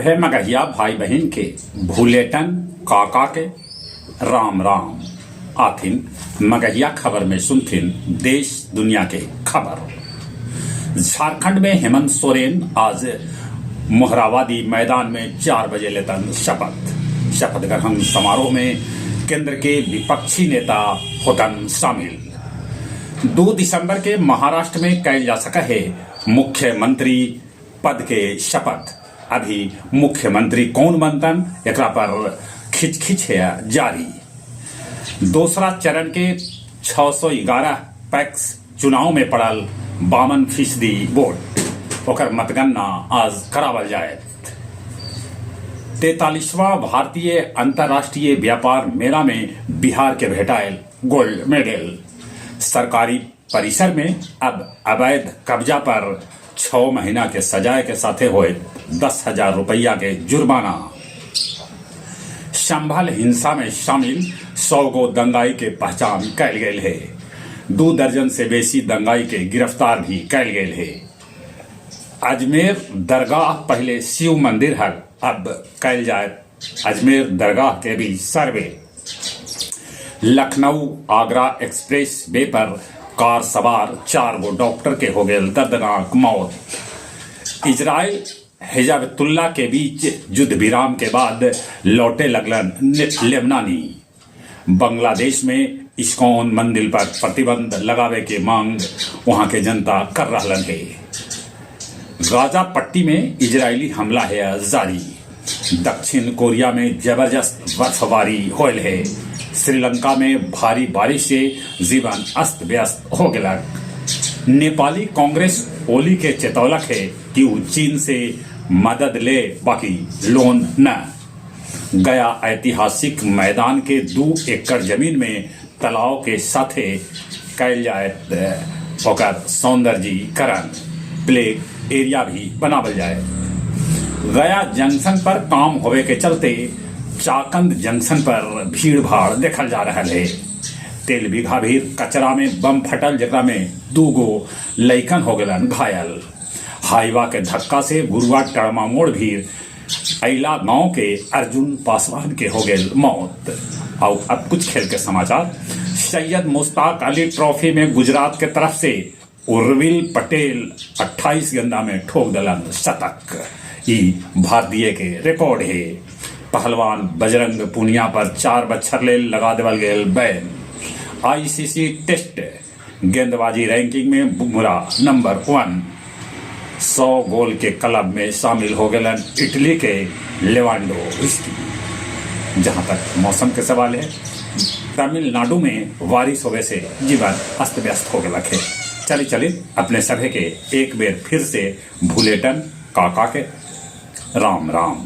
सभे मगहिया भाई बहन के भूलेटन काका के राम राम आथिन मगहिया खबर में सुनथिन देश दुनिया के खबर। झारखंड में हेमंत सोरेन आज मोहराबादी मैदान में 4 बजे लेतन शपथ ग्रहण समारोह में केंद्र के विपक्षी नेता होतन शामिल। 2 दिसंबर के महाराष्ट्र में कैल जा सका है मुख्यमंत्री पद के शपथ। अभी मुख्यमंत्री कौन बनतन एकरा पर खिचखिच है जारी। दूसरा चरण के 611 पैक्स चुनाव में पड़ल 52% वोट ओकर मतगणना आज करावल जाए। 43वां भारतीय अंतर्राष्ट्रीय व्यापार मेला में बिहार के भेटायल गोल्ड मेडल। सरकारी परिसर में अब अवैध कब्जा पर 6 महीना के सजाए के साथे हुए 10,000 रुपया के जुर्माना। संभल हिंसा में शामिल 100 गो दंगाई के पहचान कैल गए है। 2 दर्जन से बेसी दंगाई के गिरफ्तार भी कैल गए है। अजमेर दरगाह पहले शिव मंदिर है, अब कैल जाए अजमेर दरगाह के भी सर्वे। लखनऊ आगरा एक्सप्रेस वे पर कार सवार 4 गो डॉक्टर के हो गए दर्दनाक मौत। इजराइल हिजबुल्लाह के बीच युद्ध विराम के बाद लौटे लगलन लेबनानी। बांग्लादेश में इस्कॉन मंदिर पर प्रतिबंध लगावे के मांग वहां के जनता कर रहलन है। गाजा पट्टी में इजरायली हमला है जारी। दक्षिण कोरिया में जबरदस्त बर्फबारी होल है। श्रीलंका में भारी बारिश से जीवन अस्त व्यस्त हो गया। नेपाली कांग्रेस ओली के चेतौलक है कि वो चीन से मदद ले, बाकी लोन न। गया ऐतिहासिक मैदान के 2 एकड़ जमीन में तालाब के साथे कैल जाए ओकर सौंदर्यीकरण, प्ले एरिया भी बनावल जाए। गया जंक्शन पर काम होवे के चलते चाकंद जंक्शन पर भीड़ भाड़ देखल जा रहा है। तेल बीघा भीड़ कचरा में बम फटल जरा में 2 गो लइकन हो गलन घायल। हाईवा के धक्का से गुरुआ टड़मा मोड़ भीड़ अइला गांव के अर्जुन पासवान के हो गए मौत। और अब कुछ खेल के समाचार। सैयद मुश्ताक अली ट्रॉफी में गुजरात के तरफ से उर्विल पटेल 28 गेंदा में ठोक दलन शतक। ये भारतीय के रिकॉर्ड है। पहलवान बजरंग पुनिया पर 4 बच्छर ले लगा देवल गए बैन। आईसीसी टेस्ट गेंदबाजी रैंकिंग में बुमराह नंबर 1। 100 गोल के क्लब में शामिल हो गए इटली के लेवांडोव्स्की। जहां तक मौसम के सवाल है, तमिलनाडु में बारिश होने से जीवन अस्त व्यस्त हो गया है। चलिए अपने सभे के एक बेर फिर से भूलेटन काका के राम राम।